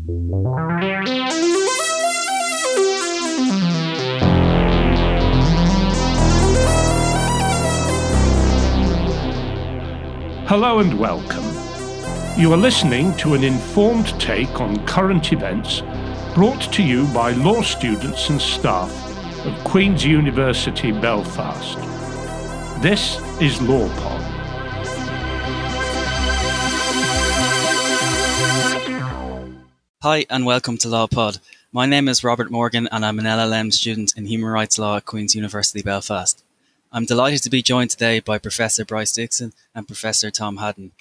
Hello and welcome. You are listening to an informed take on current events brought to you by law students and staff of Queen's University Belfast. This is LawPod. Hi and welcome to LawPod. My name is Robert Morgan and I'm an LLM student in Human Rights Law at Queen's University Belfast. I'm delighted to be joined today by Professor Bryce Dixon and Professor Tom Haddon.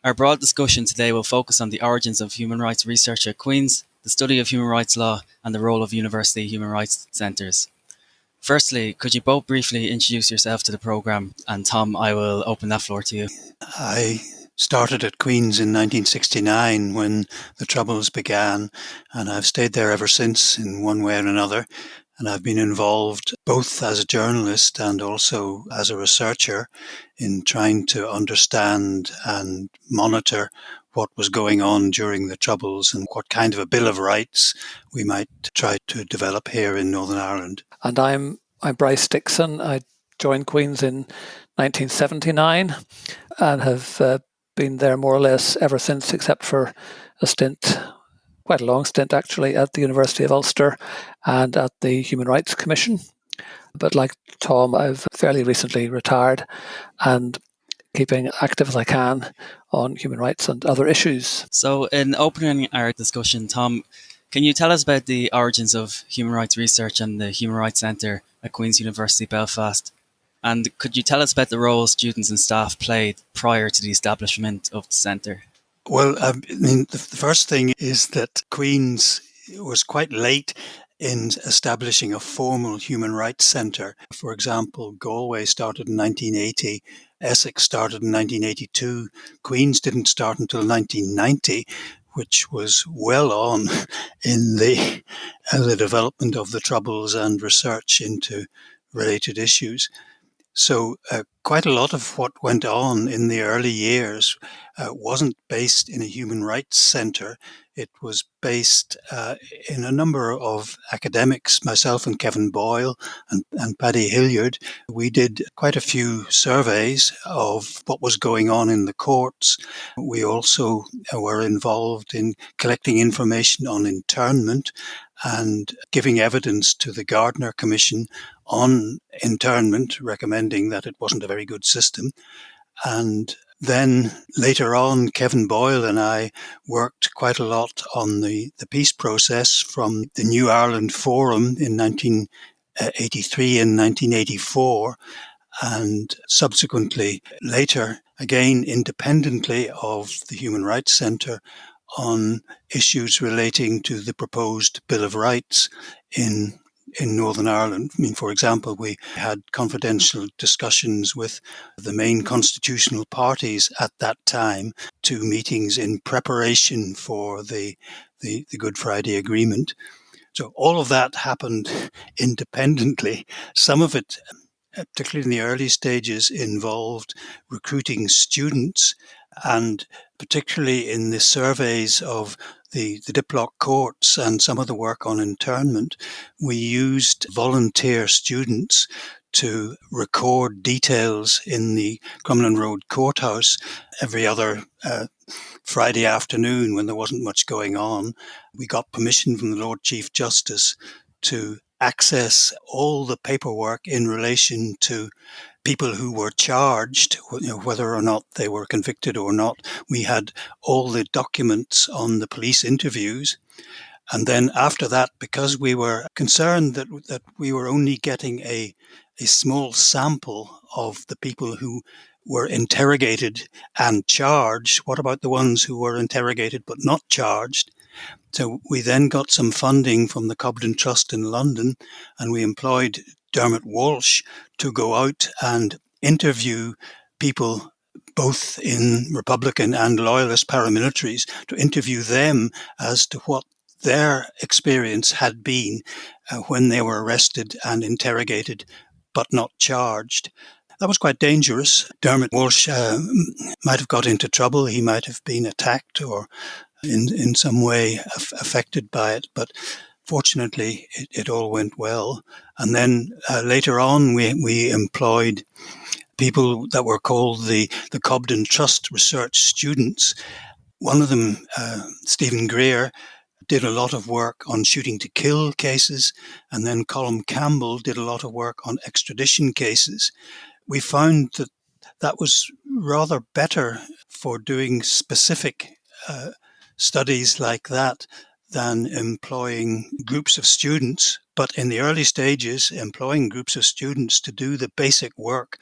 Our broad discussion today will focus on the origins of human rights research at Queen's, the study of human rights law and the role of university human rights centres. Firstly, could you both briefly introduce yourself to the programme? And Tom, I will open that floor to you. I started at Queen's in 1969 when the Troubles began, and I've stayed there ever since in one way or another. And I've been involved both as a journalist and also as a researcher in trying to understand and monitor what was going on during the Troubles and what kind of a Bill of Rights we might try to develop here in Northern Ireland. And I'm Bryce Dixon. I joined Queen's in 1979 and have been there more or less ever since, except for a stint, quite a long stint actually, at the University of Ulster and at the Human Rights Commission. But like Tom, I've fairly recently retired and keeping active as I can on human rights and other issues. So in opening our discussion, Tom, can you tell us about the origins of human rights research and the Human Rights Centre at Queen's University Belfast? And could you tell us about the role students and staff played prior to the establishment of the centre? Well, the first thing is that Queen's was quite late in establishing a formal human rights centre. For example, Galway started in 1980, Essex started in 1982, Queen's didn't start until 1990, which was well on in the development of the Troubles and research into related issues. So quite a lot of what went on in the early years wasn't based in a human rights centre. It was based in a number of academics, myself and Kevin Boyle and Paddy Hilliard. We did quite a few surveys of what was going on in the courts. We also were involved in collecting information on internment and giving evidence to the Gardner Commission on internment, recommending that it wasn't a very good system. And then later on, Kevin Boyle and I worked quite a lot on the peace process from the New Ireland Forum in 1983 and 1984, and subsequently later, again independently of the Human Rights Centre, on issues relating to the proposed Bill of Rights in Northern Ireland. I mean, for example, we had confidential discussions with the main constitutional parties at that time, 2 meetings in preparation for the Good Friday Agreement. So all of that happened independently. Some of it, particularly in the early stages, involved recruiting students, and particularly in the surveys of the Diplock courts and some of the work on internment, we used volunteer students to record details in the Crumlin Road courthouse every other Friday afternoon when there wasn't much going on. We got permission from the Lord Chief Justice to access all the paperwork in relation to people who were charged, whether or not they were convicted or not. We had all the documents on the police interviews. And then after that, because we were concerned that we were only getting a small sample of the people who were interrogated and charged, what about the ones who were interrogated but not charged? So we then got some funding from the Cobden Trust in London, and we employed Dermot Walsh to go out and interview people both in Republican and Loyalist paramilitaries, to interview them as to what their experience had been when they were arrested and interrogated but not charged. That was quite dangerous. Dermot Walsh might have got into trouble. He might have been attacked or in some way affected by it. But fortunately, it all went well. And then later on, we employed people that were called the Cobden Trust Research Students. One of them, Stephen Greer, did a lot of work on shooting to kill cases, and then Colm Campbell did a lot of work on extradition cases. We found that that was rather better for doing specific studies like that than employing groups of students. But in the early stages, employing groups of students to do the basic work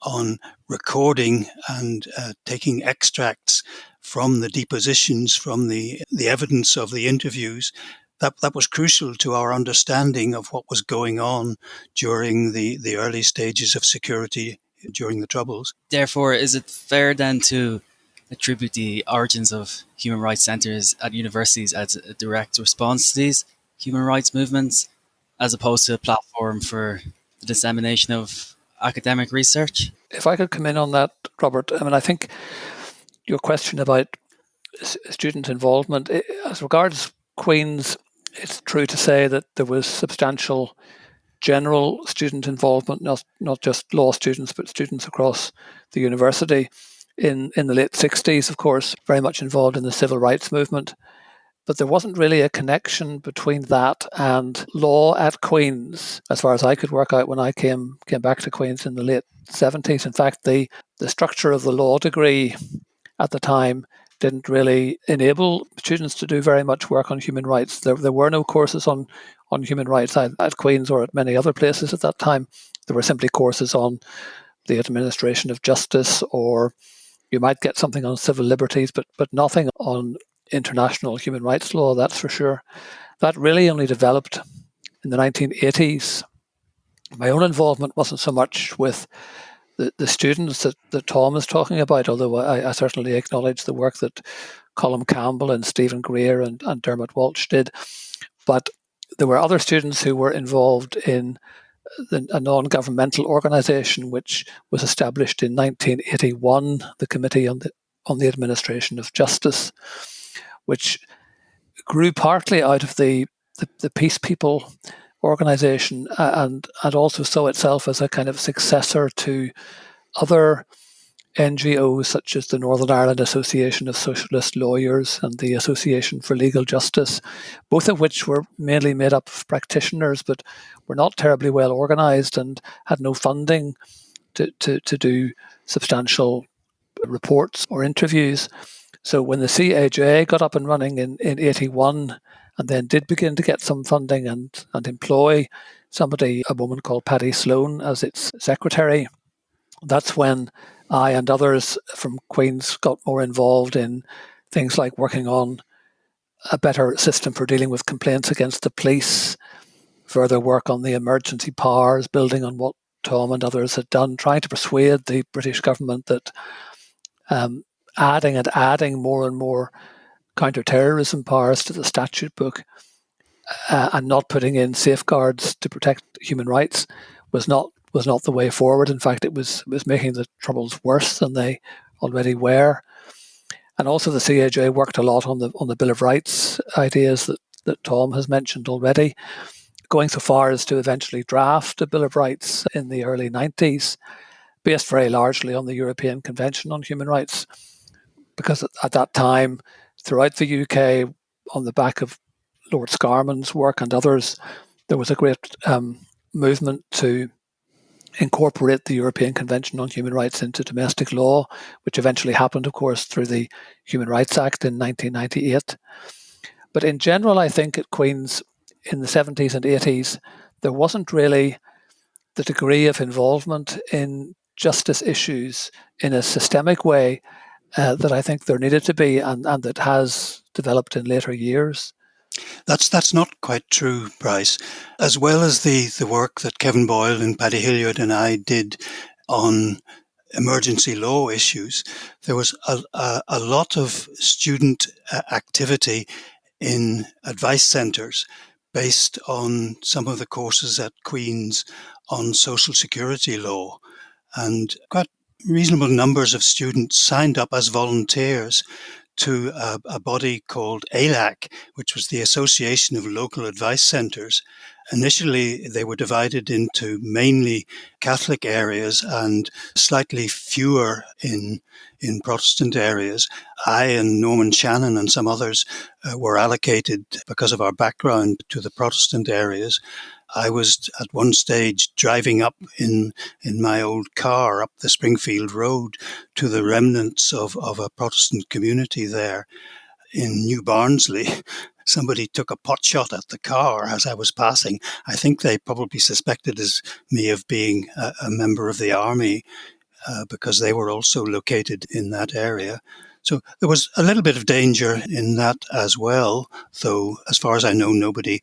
on recording and taking extracts from the depositions, from the evidence of the interviews, that was crucial to our understanding of what was going on during the early stages of security during the Troubles. Therefore, is it fair then to attribute the origins of human rights centres at universities as a direct response to these human rights movements, as opposed to a platform for the dissemination of academic research? If I could come in on that, Robert, I think your question about student involvement, as regards Queen's, it's true to say that there was substantial general student involvement, not just law students, but students across the university. In the late 60s, of course, very much involved in the civil rights movement. But there wasn't really a connection between that and law at Queen's, as far as I could work out when I came back to Queen's in the late 70s. In fact, the structure of the law degree at the time didn't really enable students to do very much work on human rights. There were no courses on human rights at Queen's or at many other places at that time. There were simply courses on the administration of justice, or you might get something on civil liberties, but nothing on international human rights law, that's for sure. That really only developed in the 1980s. My own involvement wasn't so much with the students that Tom is talking about, although I certainly acknowledge the work that Colm Campbell and Stephen Greer and Dermot Walsh did. But there were other students who were involved in a non-governmental organisation which was established in 1981, the Committee on the Administration of Justice, which grew partly out of the Peace People organisation and also saw itself as a kind of successor to other NGOs such as the Northern Ireland Association of Socialist Lawyers and the Association for Legal Justice, both of which were mainly made up of practitioners but were not terribly well organised and had no funding to do substantial reports or interviews. So when the CAJ got up and running in 81 and then did begin to get some funding and employ a woman called Paddy Sloan as its secretary, that's when I and others from Queen's got more involved in things like working on a better system for dealing with complaints against the police, further work on the emergency powers, building on what Tom and others had done, trying to persuade the British government that adding more and more counter-terrorism powers to the statute book and not putting in safeguards to protect human rights was not the way forward. In fact, it was making the Troubles worse than they already were. And also the CAJ worked a lot on the Bill of Rights ideas that Tom has mentioned already, going so far as to eventually draft a Bill of Rights in the early 90s, based very largely on the European Convention on Human Rights, because at that time, throughout the UK, on the back of Lord Scarman's work and others, there was a great movement to incorporate the European Convention on Human Rights into domestic law, which eventually happened, of course, through the Human Rights Act in 1998. But in general, I think at Queen's in the 70s and 80s, there wasn't really the degree of involvement in justice issues in a systemic way that I think there needed to be and that has developed in later years. That's not quite true, Bryce. As well as the work that Kevin Boyle and Paddy Hilliard and I did on emergency law issues, there was a lot of student activity in advice centres based on some of the courses at Queen's on social security law. And quite reasonable numbers of students signed up as volunteers to a body called ALAC, which was the Association of Local Advice Centres. Initially, they were divided into mainly Catholic areas and slightly fewer in Protestant areas. I and Norman Shannon and some others were allocated, because of our background, to the Protestant areas. I was at one stage driving up in my old car up the Springfield Road to the remnants of a Protestant community there in New Barnsley. Somebody took a pot shot at the car as I was passing. I think they probably suspected me of being a member of the army, because they were also located in that area. So there was a little bit of danger in that as well, though as far as I know, nobody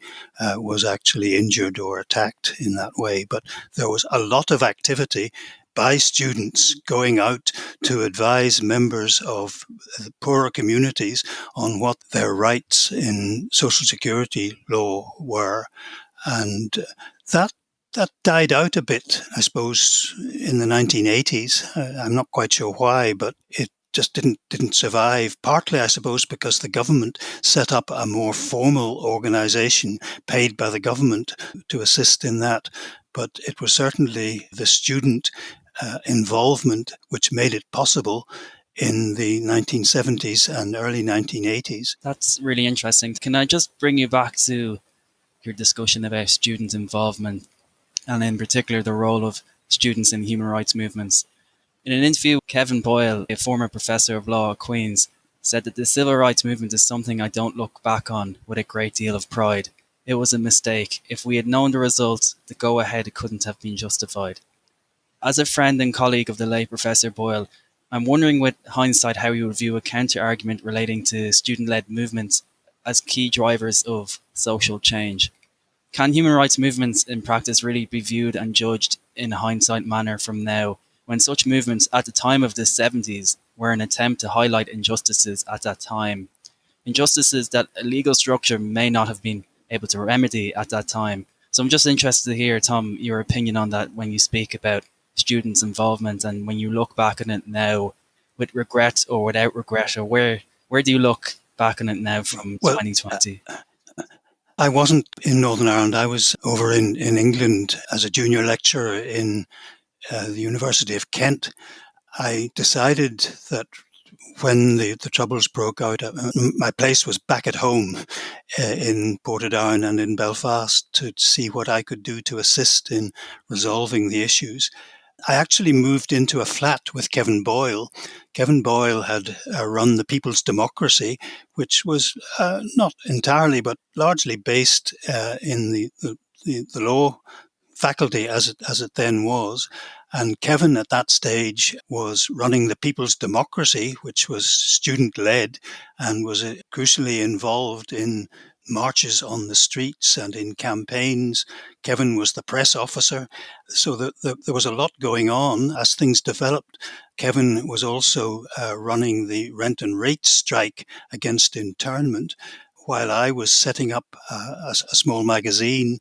was actually injured or attacked in that way. But there was a lot of activity by students going out to advise members of poorer communities on what their rights in Social Security law were. And that died out a bit, I suppose, in the 1980s. I'm not quite sure why, but it just didn't survive. Partly, I suppose, because the government set up a more formal organization paid by the government to assist in that. But it was certainly the student involvement which made it possible in the 1970s and early 1980s. That's really interesting. Can I just bring you back to your discussion about student involvement, and in particular the role of students in human rights movements? In an interview, Kevin Boyle, a former professor of law at Queen's, said that the civil rights movement is something I don't look back on with a great deal of pride. It was a mistake. If we had known the results, the go-ahead couldn't have been justified. As a friend and colleague of the late Professor Boyle, I'm wondering with hindsight how you would view a counter-argument relating to student-led movements as key drivers of social change. Can human rights movements in practice really be viewed and judged in a hindsight manner from now, when such movements at the time of the 70s were an attempt to highlight injustices at that time? Injustices that a legal structure may not have been able to remedy at that time. So I'm just interested to hear, Tom, your opinion on that when you speak about students' involvement, and when you look back on it now with regret or without regret, or where do you look back on it now from 2020? I wasn't in Northern Ireland. I was over in England as a junior lecturer in the University of Kent. I decided that when the Troubles broke out, my place was back at home in Portadown and in Belfast to see what I could do to assist in resolving the issues. I actually moved into a flat with Kevin Boyle. Kevin Boyle had run the People's Democracy, which was not entirely but largely based in the law faculty as it then was. And Kevin at that stage was running the People's Democracy, which was student-led and was crucially involved in marches on the streets and in campaigns. Kevin was the press officer. So there was a lot going on as things developed. Kevin was also running the rent and rates strike against internment, while I was setting up a small magazine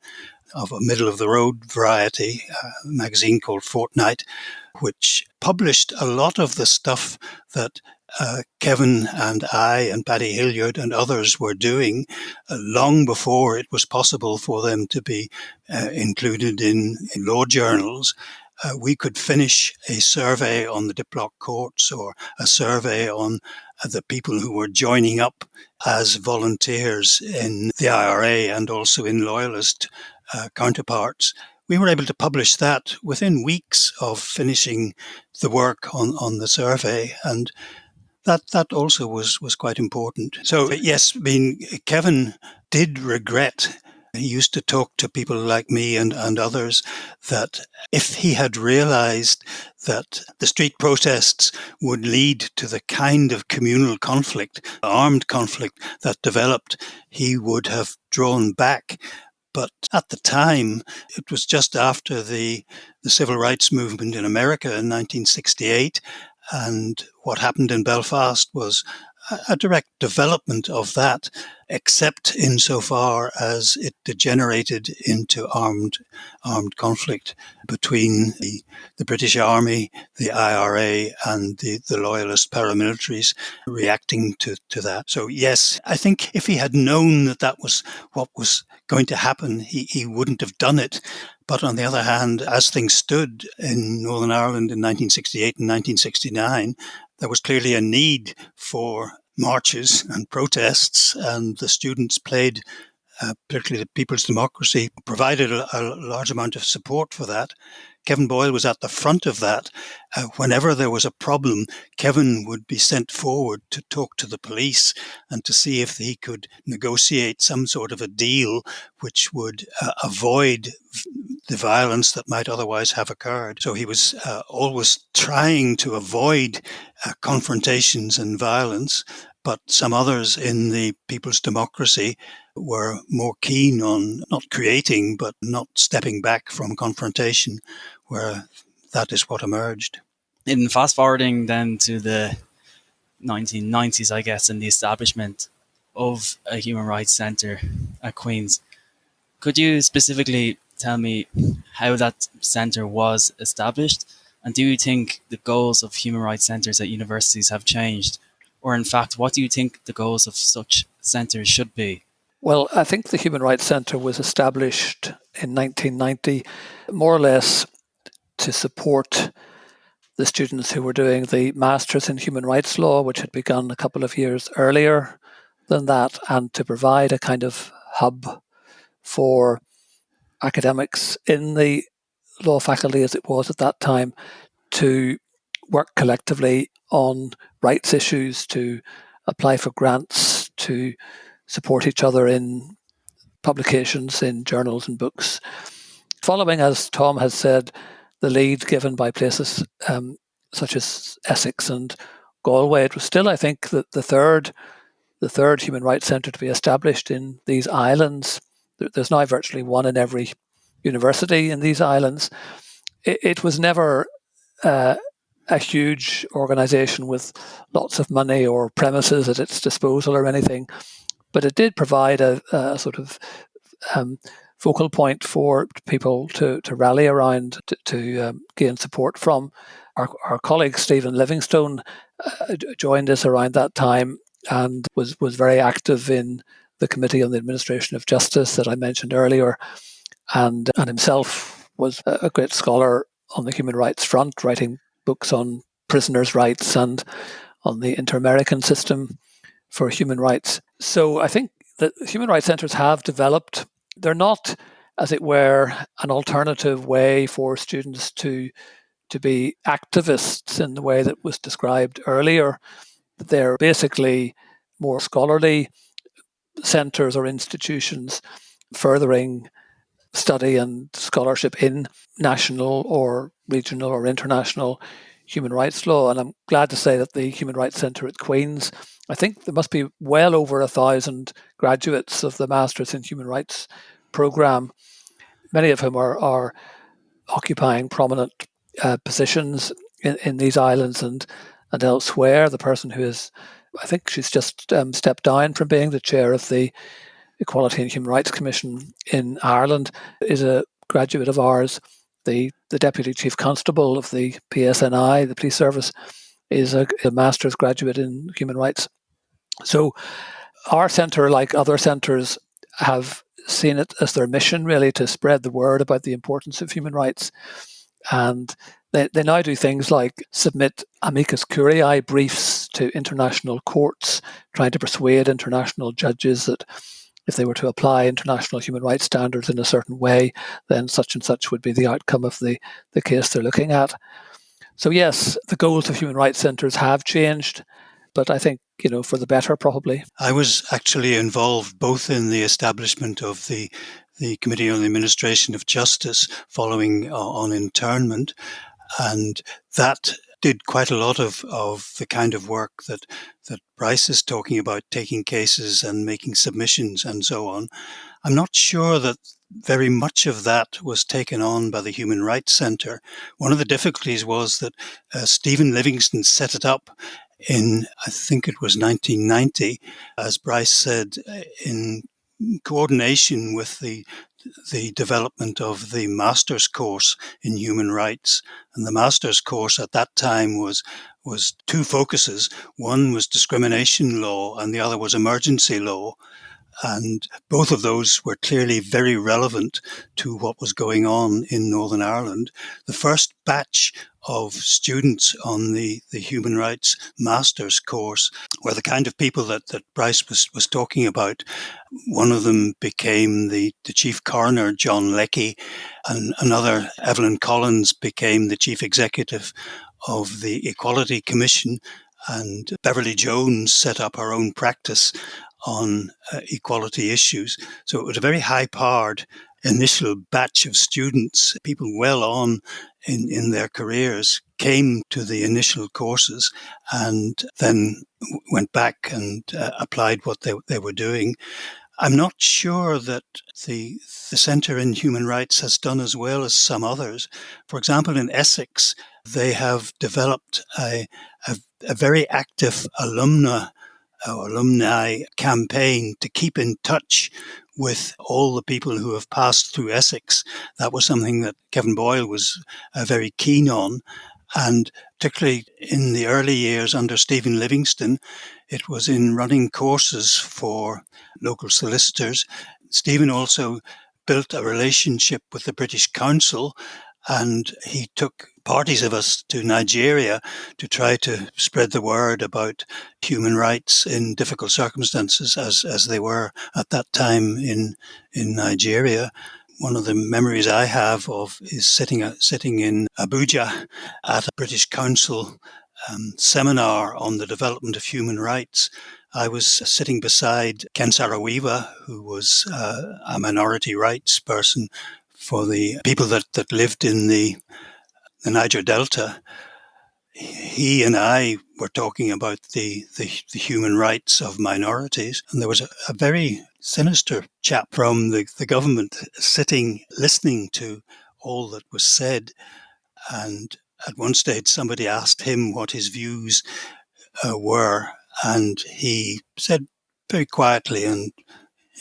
of a middle-of-the-road variety, a magazine called Fortnight, which published a lot of the stuff that Kevin and I and Paddy Hilliard and others were doing long before it was possible for them to be included in law journals. We could finish a survey on the Diplock courts or a survey on the people who were joining up as volunteers in the IRA and also in loyalist counterparts. We were able to publish that within weeks of finishing the work on the survey, and that also was quite important. So yes, I mean, Kevin did regret. He used to talk to people like me and others that if he had realized that the street protests would lead to the kind of communal conflict, armed conflict that developed, he would have drawn back. But at the time, it was just after the civil rights movement in America in 1968. And what happened in Belfast was a direct development of that, except insofar as it degenerated into armed conflict between the British Army, the IRA, and the loyalist paramilitaries reacting to that. So yes, I think if he had known that that was what was going to happen, he wouldn't have done it. But on the other hand, as things stood in Northern Ireland in 1968 and 1969, there was clearly a need for marches and protests, and the students played, particularly the People's Democracy, provided a large amount of support for that. Kevin Boyle was at the front of that. Whenever there was a problem, Kevin would be sent forward to talk to the police and to see if he could negotiate some sort of a deal which would avoid the violence that might otherwise have occurred. So he was always trying to avoid confrontations and violence, but some others in the People's Democracy were more keen on not creating, but not stepping back from confrontation, where that is what emerged. In fast forwarding then to the 1990s, I guess, and the establishment of a human rights centre at Queen's, could you specifically tell me how that centre was established? And do you think the goals of human rights centres at universities have changed? Or in fact, what do you think the goals of such centres should be? Well, I think the Human Rights Centre was established in 1990 more or less to support the students who were doing the Masters in Human Rights Law, which had begun a couple of years earlier than that, and to provide a kind of hub for academics in the law faculty, as it was at that time, to work collectively on rights issues, to apply for grants, to support each other in publications, in journals and books. Following, as Tom has said, the lead given by places such as Essex and Galway, it was still, I think, that the third human rights centre to be established in these islands. There's now virtually one in every university in these islands. It was never a huge organisation with lots of money or premises at its disposal or anything, but it did provide a sort of focal point for people to rally around, to gain support from. Our colleague Stephen Livingstone joined us around that time and was very active in the Committee on the Administration of Justice that I mentioned earlier, and himself was a great scholar on the human rights front, writing books on prisoners' rights and on the inter-American system for human rights. So I think that human rights centres have developed. They're not, as it were, an alternative way for students to be activists in the way that was described earlier. They're basically more scholarly centres or institutions furthering study and scholarship in national or regional or international human rights law. And I'm glad to say that the Human Rights Centre at Queen's, I think there must be well over 1,000 graduates of the Masters in Human Rights programme, many of whom are occupying prominent positions in these islands and elsewhere. The person who is, I think she's just stepped down from being the chair of the Equality and Human Rights Commission in Ireland, is a graduate of ours. The Deputy Chief Constable of the PSNI, the police service, is a master's graduate in human rights. So our centre, like other centres, have seen it as their mission really to spread the word about the importance of human rights. And they now do things like submit amicus curiae briefs to international courts, trying to persuade international judges that if they were to apply international human rights standards in a certain way, then such and such would be the outcome of the case they're looking at. So yes, the goals of human rights centres have changed, but I think, for the better probably. I was actually involved both in the establishment of the Committee on the Administration of Justice following on internment, and that did quite a lot of the kind of work that Bryce is talking about, taking cases and making submissions and so on. I'm not sure that very much of that was taken on by the Human Rights Centre. One of the difficulties was that Stephen Livingstone set it up in, I think it was 1990, as Bryce said, in coordination with the development of the master's course in human rights. And the master's course at that time was two focuses. One was discrimination law and the other was emergency law. And both of those were clearly very relevant to what was going on in Northern Ireland. The first batch of students on the human rights master's course were the kind of people that Bryce was talking about. One of them became the chief coroner, John Leckie, and another, Evelyn Collins, became the chief executive of the Equality Commission, and Beverly Jones set up her own practice on equality issues. So it was a very high-powered initial batch of students, people well on in their careers, came to the initial courses and then went back and applied what they were doing. I'm not sure that the Centre in Human Rights has done as well as some others. For example, in Essex, they have developed a very active alumni campaign to keep in touch with all the people who have passed through Essex. That was something that Kevin Boyle was very keen on. And particularly in the early years under Stephen Livingston, it was in running courses for local solicitors. Stephen also built a relationship with the British Council, and he took parties of us to Nigeria to try to spread the word about human rights in difficult circumstances as they were at that time in Nigeria. One of the memories I have of is sitting in Abuja at a British Council seminar on the development of human rights. I was sitting beside Ken Saro-Wiwa, who was a minority rights person for the people that lived in the Niger Delta. He and I were talking about the human rights of minorities, and there was a very sinister chap from the government sitting, listening to all that was said. And at one stage, somebody asked him what his views were, and he said very quietly and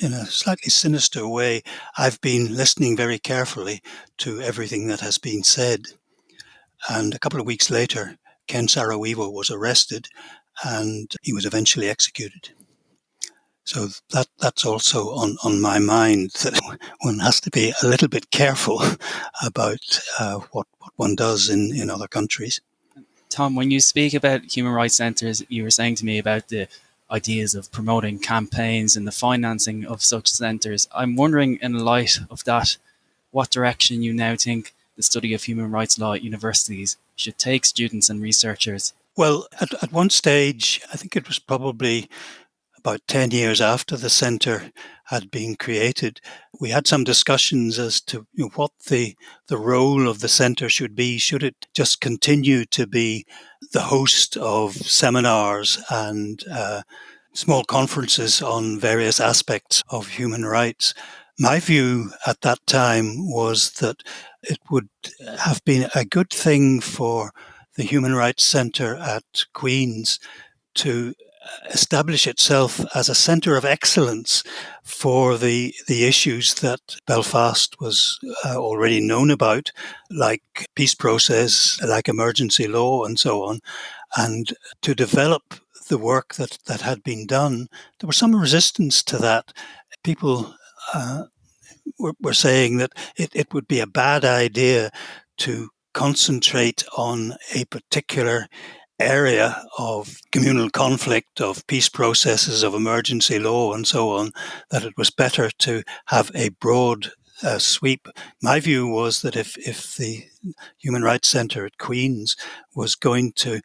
in a slightly sinister way, "I've been listening very carefully to everything that has been said." And a couple of weeks later, Ken Saro-Wiwa was arrested and he was eventually executed. So that's also on my mind, that one has to be a little bit careful about what one does in other countries. Tom, when you speak about human rights centres, you were saying to me about the ideas of promoting campaigns and the financing of such centres. I'm wondering, in light of that, what direction you now think the study of human rights law at universities should take students and researchers. Well, at one stage, I think it was probably about 10 years after the centre had been created, we had some discussions as to what the role of the centre should be. Should it just continue to be the host of seminars and small conferences on various aspects of human rights? My view at that time was that it would have been a good thing for the Human Rights Centre at Queen's to establish itself as a centre of excellence for the issues that Belfast was already known about, like peace process, like emergency law, and so on, and to develop the work that had been done. There was some resistance to that. People were saying that it would be a bad idea to concentrate on a particular area of communal conflict, of peace processes, of emergency law, and so on, that it was better to have a broad sweep. My view was that if the Human Rights Centre at Queen's was going to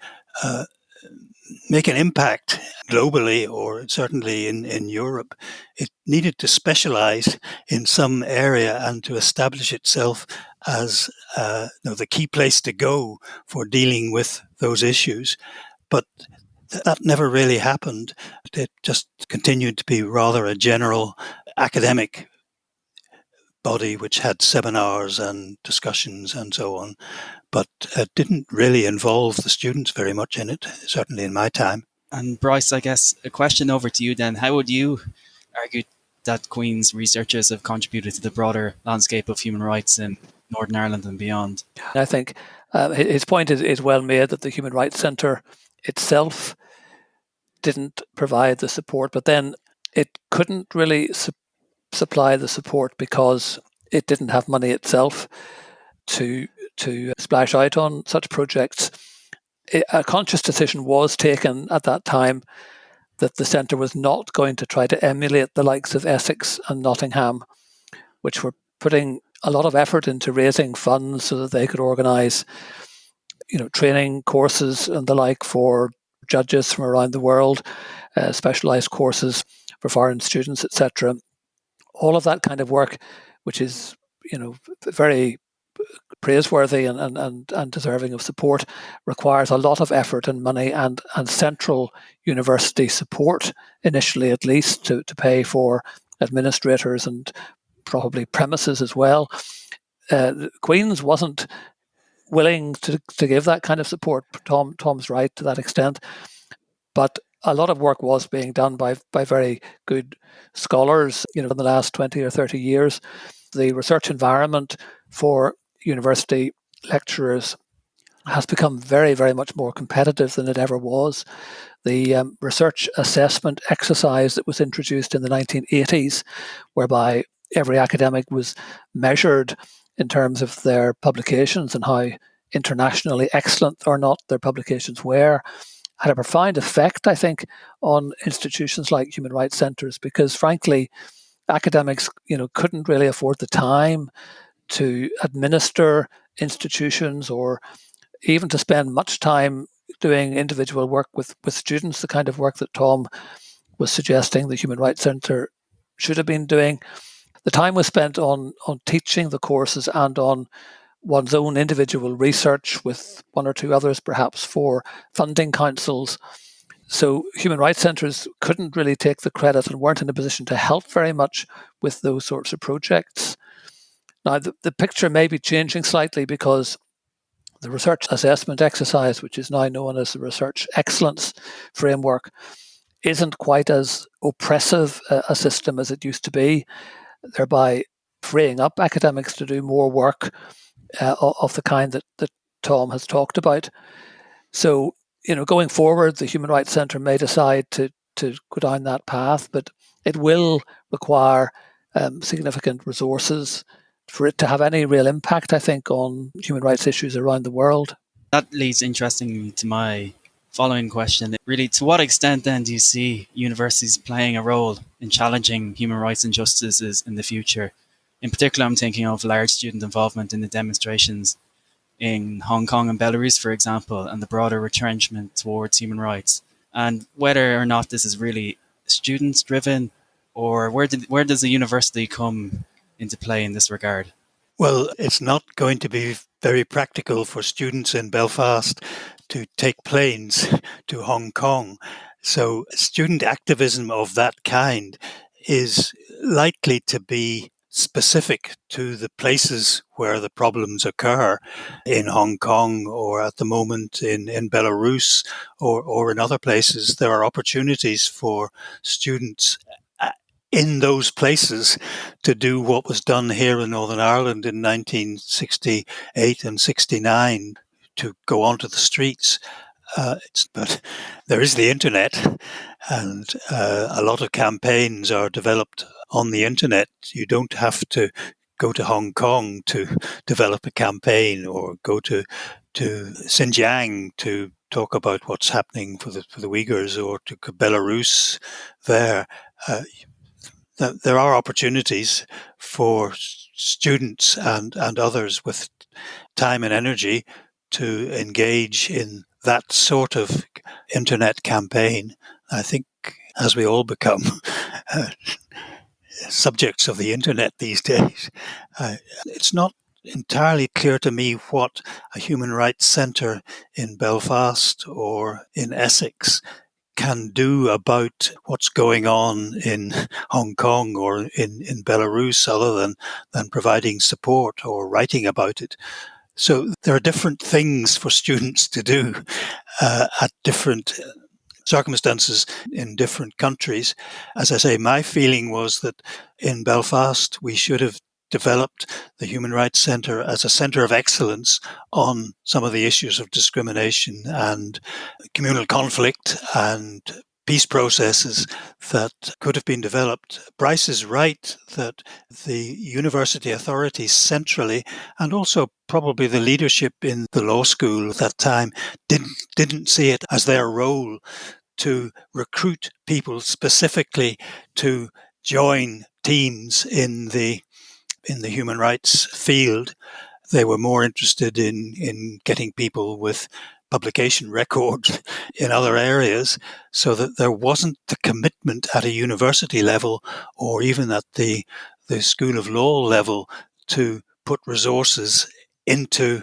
make an impact globally, or certainly in Europe, it needed to specialize in some area and to establish itself as the key place to go for dealing with those issues. But that never really happened. It just continued to be rather a general academic body which had seminars and discussions and so on, but didn't really involve the students very much in it, certainly in my time. And Bryce, I guess a question over to you then. How would you argue that Queen's researchers have contributed to the broader landscape of human rights in Northern Ireland and beyond? I think his point is well made that the Human Rights Centre itself didn't provide the support, but then it couldn't really supply the support because it didn't have money itself to splash out on such projects. A conscious decision was taken at that time that the centre was not going to try to emulate the likes of Essex and Nottingham, which were putting a lot of effort into raising funds so that they could organise, training courses and the like for judges from around the world, specialised courses for foreign students, etc. All of that kind of work, which is, very praiseworthy and deserving of support, requires a lot of effort and money and central university support, initially at least, to pay for administrators and probably premises as well. Queen's wasn't willing to give that kind of support. Tom's right to that extent, but a lot of work was being done by very good scholars, in the last 20 or 30 years. The research environment for university lecturers has become very, very much more competitive than it ever was. The research assessment exercise that was introduced in the 1980s, whereby every academic was measured in terms of their publications and how internationally excellent or not their publications were, had a profound effect, I think, on institutions like human rights centres, because frankly, academics, couldn't really afford the time to administer institutions or even to spend much time doing individual work with students, the kind of work that Tom was suggesting the Human Rights Centre should have been doing. The time was spent on teaching the courses and on one's own individual research with one or two others, perhaps, for funding councils. So human rights centres couldn't really take the credit and weren't in a position to help very much with those sorts of projects. Now, the picture may be changing slightly because the research assessment exercise, which is now known as the Research Excellence Framework, isn't quite as oppressive a system as it used to be, thereby freeing up academics to do more work of the kind that Tom has talked about. So, going forward, the Human Rights Centre may decide to go down that path, but it will require significant resources for it to have any real impact, I think, on human rights issues around the world. That leads interestingly to my following question. Really, to what extent then do you see universities playing a role in challenging human rights injustices in the future? In particular, I'm thinking of large student involvement in the demonstrations in Hong Kong and Belarus, for example, and the broader retrenchment towards human rights, and whether or not this is really students driven, or where does the university come into play in this regard? Well, it's not going to be very practical for students in Belfast to take planes to Hong Kong. So student activism of that kind is likely to be specific to the places where the problems occur, in Hong Kong or at the moment in Belarus or in other places. There are opportunities for students in those places to do what was done here in Northern Ireland in 1968 and 69, to go onto the streets. But there is the internet, and a lot of campaigns are developed on the internet. You don't have to go to Hong Kong to develop a campaign, or go to Xinjiang to talk about what's happening for the Uyghurs, or to Belarus there. There are opportunities for students and others with time and energy to engage in that sort of internet campaign. I think as we all become subjects of the internet these days, it's not entirely clear to me what a human rights centre in Belfast or in Essex can do about what's going on in Hong Kong or in Belarus other than providing support or writing about it. So there are different things for students to do at different circumstances in different countries. As I say, my feeling was that in Belfast we should have developed the Human Rights Centre as a centre of excellence on some of the issues of discrimination and communal conflict and peace processes that could have been developed. Bryce is right that the university authorities centrally, and also probably the leadership in the law school at that time, didn't see it as their role to recruit people specifically to join teams in the human rights field. They were more interested in getting people with publication records in other areas, so that there wasn't the commitment at a university level or even at the School of Law level to put resources into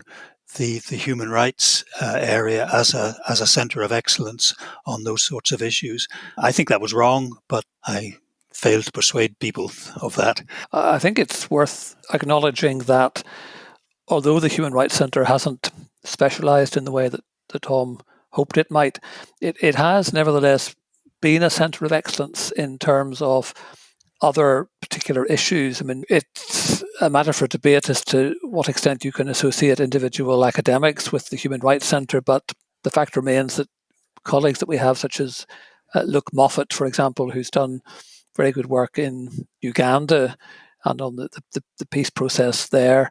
the human rights area as a centre of excellence on those sorts of issues. I think that was wrong, but I failed to persuade people of that. I think it's worth acknowledging that although the Human Rights Centre hasn't specialised in the way that Tom hoped it might, it has nevertheless been a centre of excellence in terms of other particular issues. I mean, it's a matter for debate as to what extent you can associate individual academics with the Human Rights Centre, but the fact remains that colleagues that we have, such as Luke Moffat, for example, who's done very good work in Uganda and on the peace process there,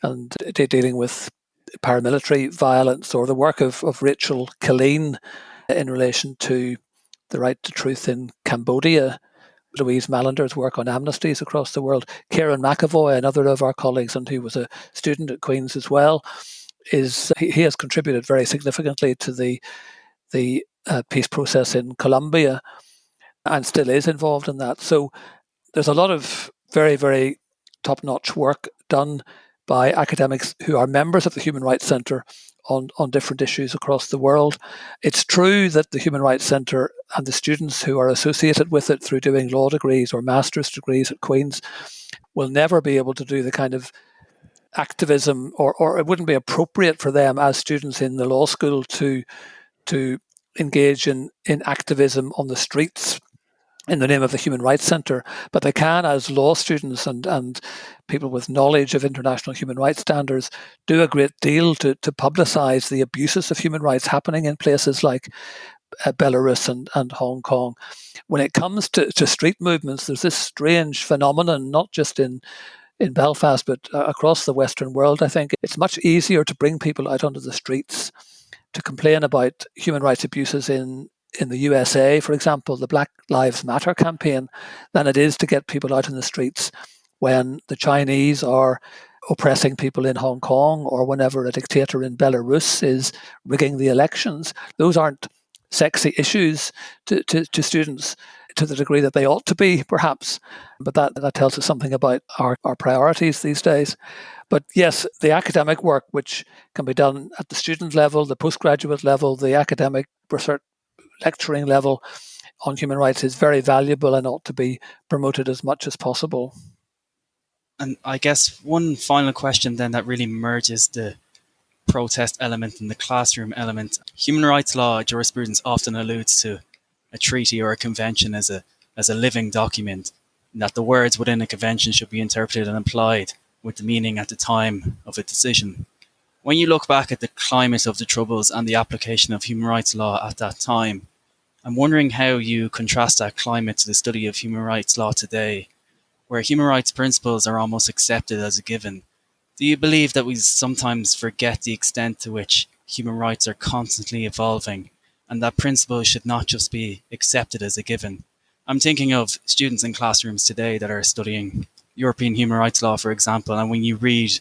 and dealing with paramilitary violence, or the work of Rachel Killeen in relation to the right to truth in Cambodia, Louise Mallander's work on amnesties across the world, Kieran McAvoy, another of our colleagues and who was a student at Queen's as well, he has contributed very significantly to the peace process in Colombia and still is involved in that. So there's a lot of very, very top-notch work done by academics who are members of the Human Rights Centre on different issues across the world. It's true that the Human Rights Centre and the students who are associated with it through doing law degrees or master's degrees at Queen's will never be able to do the kind of activism, or it wouldn't be appropriate for them as students in the law school to engage in activism on the streets in the name of the Human Rights Centre, but they can, as law students and people with knowledge of international human rights standards, do a great deal to publicise the abuses of human rights happening in places like Belarus and Hong Kong. When it comes to street movements, there's this strange phenomenon, not just in Belfast, but across the Western world. I think it's much easier to bring people out onto the streets to complain about human rights abuses in the USA, for example, the Black Lives Matter campaign, than it is to get people out in the streets when the Chinese are oppressing people in Hong Kong, or whenever a dictator in Belarus is rigging the elections. Those aren't sexy issues to students to the degree that they ought to be, perhaps. But that tells us something about our priorities these days. But yes, the academic work, which can be done at the student level, the postgraduate level, the academic research lecturing level on human rights, is very valuable and ought to be promoted as much as possible. And I guess one final question then that really merges the protest element and the classroom element. Human rights law jurisprudence often alludes to a treaty or a convention as a living document, and that the words within a convention should be interpreted and applied with the meaning at the time of a decision. When you look back at the climate of the Troubles and the application of human rights law at that time, I'm wondering how you contrast that climate to the study of human rights law today, where human rights principles are almost accepted as a given. Do you believe that we sometimes forget the extent to which human rights are constantly evolving, and that principles should not just be accepted as a given? I'm thinking of students in classrooms today that are studying European human rights law, for example, and when you read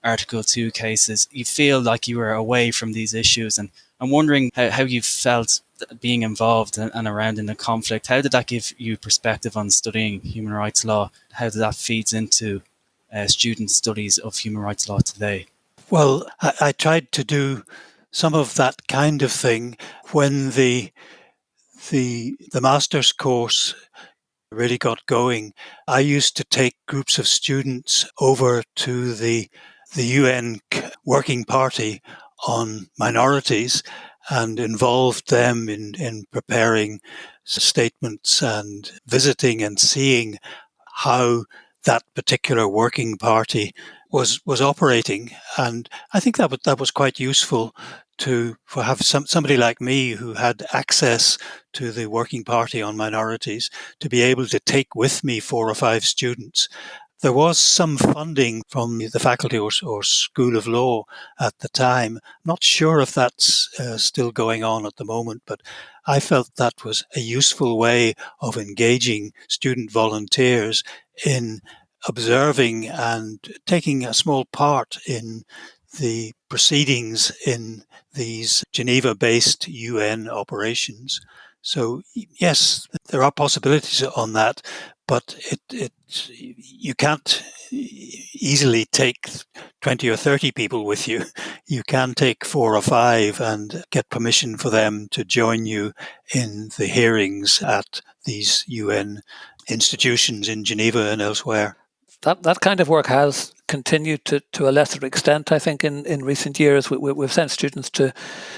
Article 2 cases, you feel like you are away from these issues. And I'm wondering how you felt being involved and around in the conflict. How did that give you perspective on studying human rights law? How did that feeds into student studies of human rights law today? Well, I tried to do some of that kind of thing when the the master's course really got going, I used to take groups of students over to the UN Working Party on minorities and involved them in preparing statements and visiting and seeing how that particular working party was operating. And I think that was quite useful to have somebody like me who had access to the working party on minorities to be able to take with me 4 or 5 students. There was some funding from the faculty or School of Law at the time. Not sure if that's still going on at the moment, but I felt that was a useful way of engaging student volunteers in observing and taking a small part in the proceedings in these Geneva-based UN operations. So yes, there are possibilities on that, but you can't easily take 20 or 30 people with you. You can take 4 or 5 and get permission for them to join you in the hearings at these UN institutions in Geneva and elsewhere. That kind of work has continued to a lesser extent, I think, in recent years. We've sent students to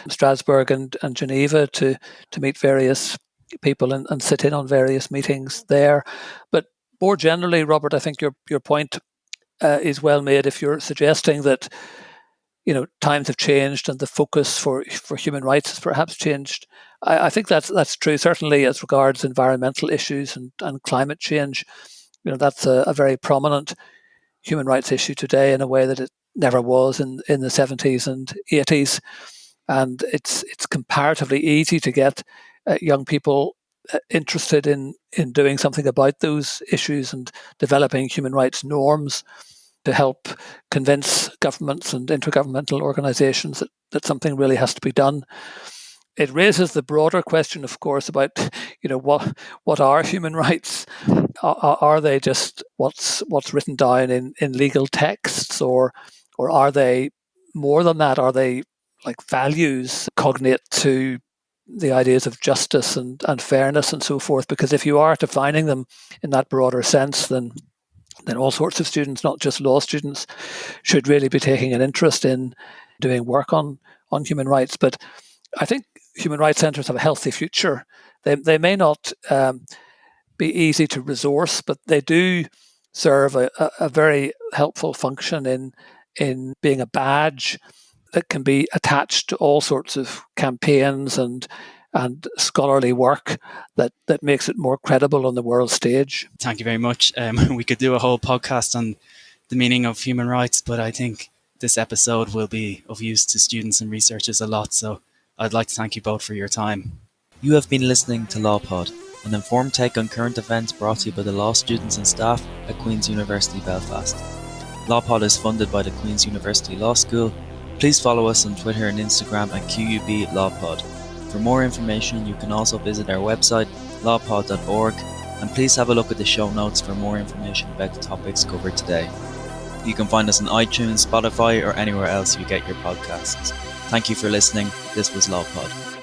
Strasbourg and Geneva to meet various people and sit in on various meetings there. But more generally, Robert, I think your point is well made if you're suggesting that times have changed and the focus for human rights has perhaps changed. I think that's true, certainly as regards environmental issues and climate change. That's a very prominent human rights issue today in a way that it never was in the 70s and 80s. And it's comparatively easy to get young people interested in doing something about those issues and developing human rights norms to help convince governments and intergovernmental organizations that something really has to be done. It raises the broader question, of course, about what are human rights? Are they just what's written down in legal texts, or are they more than that? Are they like values cognate to the ideas of justice and fairness and so forth? Because if you are defining them in that broader sense, then all sorts of students, not just law students, should really be taking an interest in doing work on human rights. But I think human rights centres have a healthy future. They may not be easy to resource, but they do serve a very helpful function in being a badge that can be attached to all sorts of campaigns and scholarly work that makes it more credible on the world stage. Thank you very much. We could do a whole podcast on the meaning of human rights, but I think this episode will be of use to students and researchers a lot. So I'd like to thank you both for your time. You have been listening to LawPod, an informed take on current events brought to you by the law students and staff at Queen's University Belfast. LawPod is funded by the Queen's University Law School. Please follow us on Twitter and Instagram at QUB LawPod. For more information, you can also visit our website, lawpod.org, and please have a look at the show notes for more information about the topics covered today. You can find us on iTunes, Spotify, or anywhere else you get your podcasts. Thank you for listening. This was LawPod.